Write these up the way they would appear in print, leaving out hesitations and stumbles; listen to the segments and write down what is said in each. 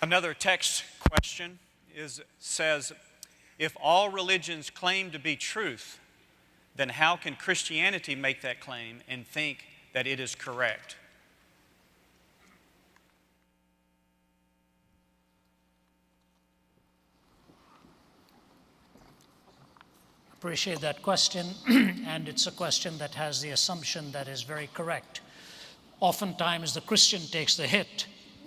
Another text question says, if all religions claim to be truth, then how can Christianity make that claim and think that it is correct? Appreciate that question, and it's a question that has the assumption that is very correct. Oftentimes the Christian takes the hit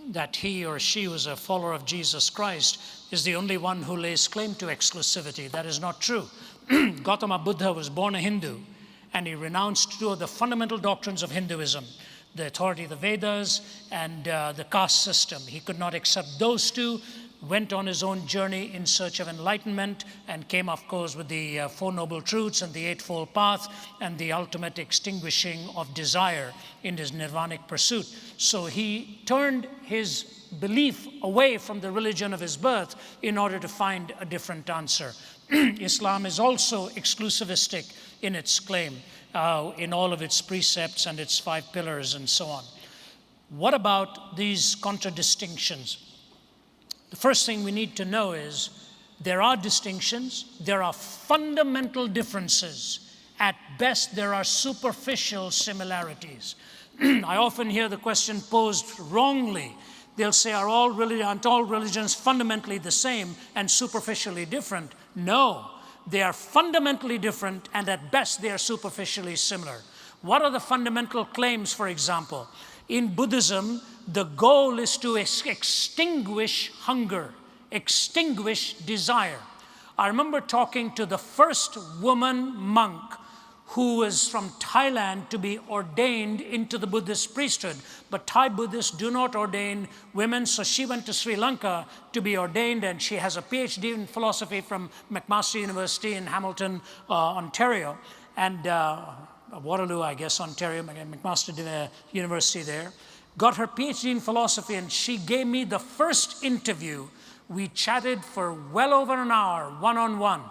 that he or she who is a follower of Jesus Christ is the only one who lays claim to exclusivity. That is not true. Gautama Buddha was born a Hindu, and he renounced two of the fundamental doctrines of Hinduism, the authority of the Vedas and the caste system. He could not accept those two, went on his own journey in search of enlightenment, and came, of course, with the Four Noble Truths and the Eightfold Path and the ultimate extinguishing of desire in his nirvanic pursuit. So he turned his belief away from the religion of his birth in order to find a different answer. Islam is also exclusivistic in its claim, in all of its precepts and its 5 pillars and so on. What about these contradistinctions? The first thing we need to know is there are distinctions, there are fundamental differences. At best, there are superficial similarities. I often hear the question posed wrongly. They'll say, aren't all religions fundamentally the same and superficially different? No, they are fundamentally different, and at best they are superficially similar. What are the fundamental claims, for example? In Buddhism, the goal is to extinguish hunger, extinguish desire. I remember talking to the first woman monk who was from Thailand to be ordained into the Buddhist priesthood. But Thai Buddhists do not ordain women, so she went to Sri Lanka to be ordained, and she has a PhD in philosophy from McMaster University in Hamilton, Ontario, and Waterloo, I guess, Ontario, McMaster University there. Got her PhD in philosophy, and she gave me the first interview. We chatted for well over an hour, one-on-one,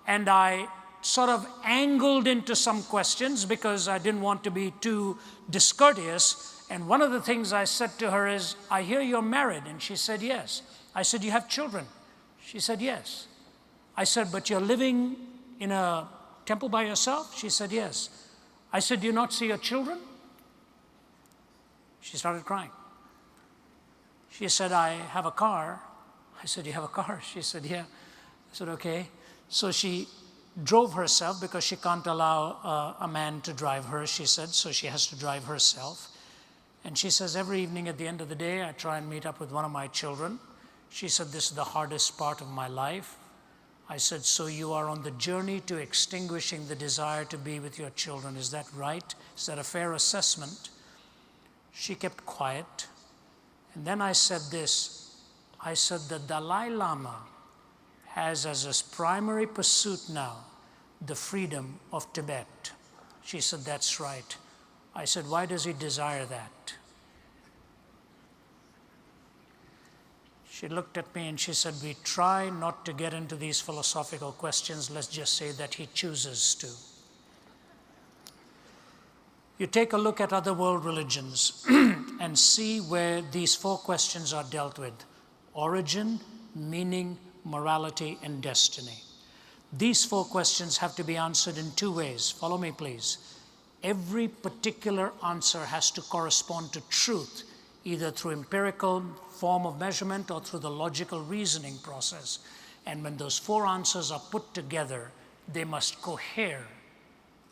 and I sort of angled into some questions because I didn't want to be too discourteous. And one of the things I said to her is, I hear you're married. And she said, yes. I said, you have children? She said, yes. I said, but you're living in a temple by yourself? She said, yes. I said, do you not see your children? She started crying. She said, I have a car. I said, you have a car? She said, yeah. I said, okay. So she drove herself because she can't allow a man to drive her, she said, so she has to drive herself. And she says, every evening at the end of the day, I try and meet up with one of my children. She said, this is the hardest part of my life. I said, so you are on the journey to extinguishing the desire to be with your children. Is that right? Is that a fair assessment? She kept quiet. And then I said this. I said, the Dalai Lama has as his primary pursuit now the freedom of Tibet. She said, that's right. I said, why does he desire that? She looked at me and she said, we try not to get into these philosophical questions. Let's just say that he chooses to. You take a look at other world religions and see where these 4 questions are dealt with: origin, meaning, morality, and destiny. These 4 questions have to be answered in 2 ways. Follow me, please. Every particular answer has to correspond to truth, either through empirical form of measurement or through the logical reasoning process. And when those 4 answers are put together, they must cohere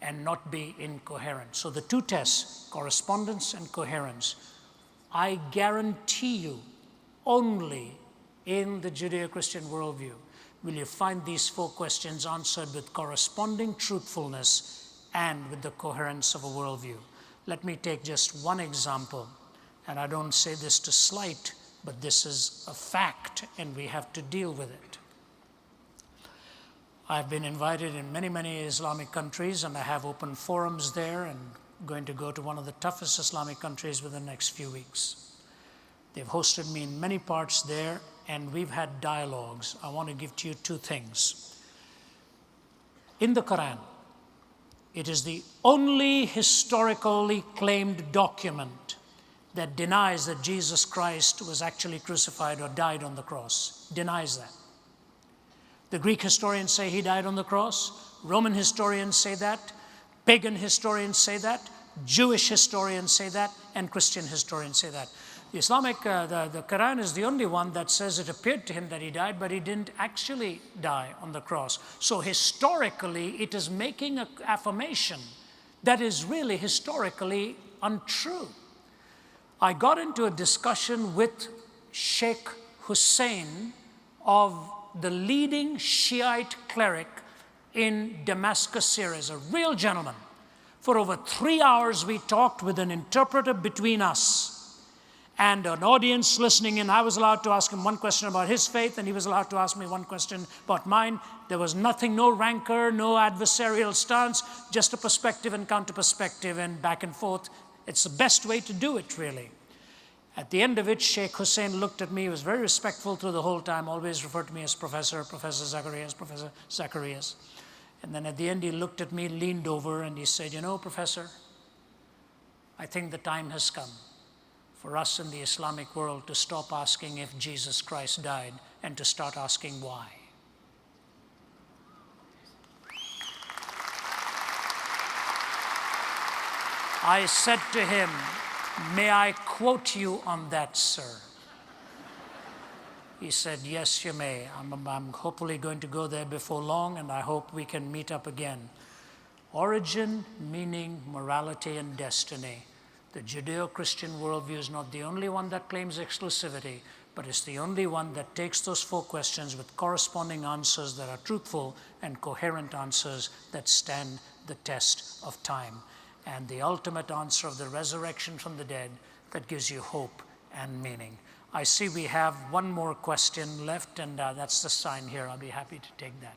and not be incoherent. So the 2 tests, correspondence and coherence, I guarantee you only in the Judeo-Christian worldview will you find these 4 questions answered with corresponding truthfulness and with the coherence of a worldview. Let me take just one example, and I don't say this to slight, but this is a fact, and we have to deal with it. I've been invited in many, many Islamic countries, and I have open forums there, and going to go to one of the toughest Islamic countries within the next few weeks. They've hosted me in many parts there, and we've had dialogues. I want to give to you 2 things. In the Quran, it is the only historically claimed document that denies that Jesus Christ was actually crucified or died on the cross. Denies that. The Greek historians say he died on the cross. Roman historians say that. Pagan historians say that. Jewish historians say that. And Christian historians say that. The Quran is the only one that says it appeared to him that he died, but he didn't actually die on the cross. So historically, it is making an affirmation that is really historically untrue. I got into a discussion with Sheikh Hussein of the leading Shiite cleric in Damascus, Syria, a real gentleman. For over 3 hours, we talked with an interpreter between us and an audience listening in. I was allowed to ask him one question about his faith, and he was allowed to ask me one question about mine. There was nothing, no rancor, no adversarial stance, just a perspective and counter-perspective and back and forth. It's the best way to do it, really. At the end of it, Sheikh Hussein looked at me. He was very respectful through the whole time, always referred to me as Professor Zacharias, Professor Zacharias. And then at the end, he looked at me, leaned over, and he said, "You know, Professor, I think the time has come for us in the Islamic world to stop asking if Jesus Christ died and to start asking why." I said to him, "May I quote you on that, sir?" He said, "Yes, you may. I'm hopefully going to go there before long, and I hope we can meet up again." Origin, meaning, morality, and destiny. The Judeo-Christian worldview is not the only one that claims exclusivity, but it's the only one that takes those 4 questions with corresponding answers that are truthful and coherent answers that stand the test of time. And the ultimate answer of the resurrection from the dead that gives you hope and meaning. I see we have one more question left, and that's the sign here. I'll be happy to take that.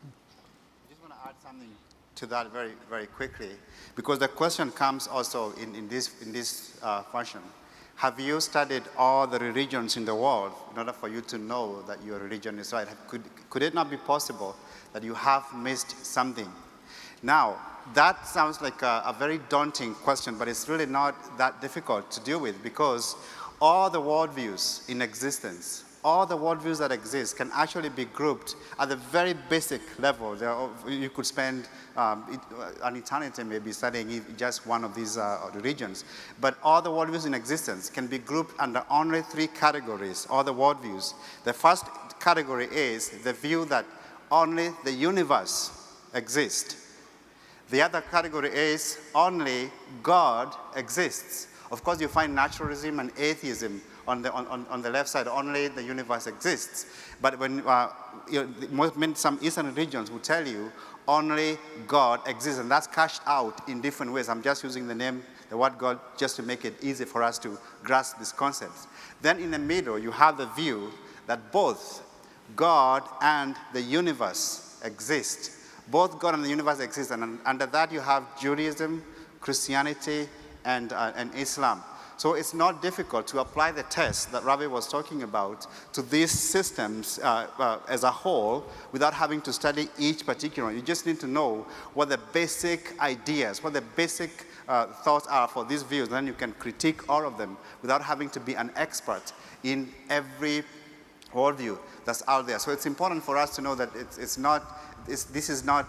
I just want to add something to that very, very quickly, because the question comes also in this fashion. Have you studied all the religions in the world in order for you to know that your religion is right? Could it not be possible that you have missed something? Now, that sounds like a very daunting question, but it's really not that difficult to deal with, because all the worldviews in existence, all the worldviews that exist can actually be grouped at the very basic level. You could spend an eternity maybe studying just one of these religions. But all the worldviews in existence can be grouped under only 3 categories, all the worldviews. The first category is the view that only the universe exists. The other category is only God exists. Of course, you find naturalism and atheism on the left side, only the universe exists. But when some Eastern religions will tell you only God exists, and that's cashed out in different ways. I'm just using the word God, just to make it easy for us to grasp these concepts. Then in the middle, you have the view that both God and the universe exist. Both God and the universe exist, and under that you have Judaism, Christianity, and Islam. So it's not difficult to apply the test that Ravi was talking about to these systems as a whole without having to study each particular one. You just need to know what the basic ideas, what the basic thoughts are for these views. Then you can critique all of them without having to be an expert in every worldview that's out there. So it's important for us to know that this is not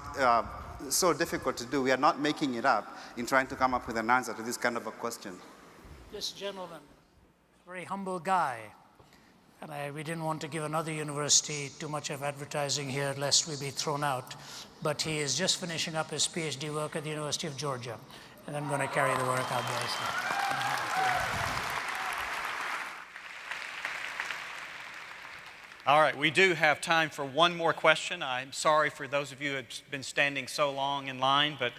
so difficult to do. We are not making it up in trying to come up with an answer to this kind of a question. This gentleman, very humble guy, and we didn't want to give another university too much of advertising here lest we be thrown out, but he is just finishing up his PhD work at the University of Georgia, and I'm going to carry the work out there. All right, we do have time for one more question. I'm sorry for those of you who have been standing so long in line, but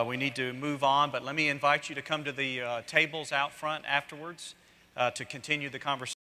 we need to move on. But let me invite you to come to the tables out front afterwards to continue the conversation.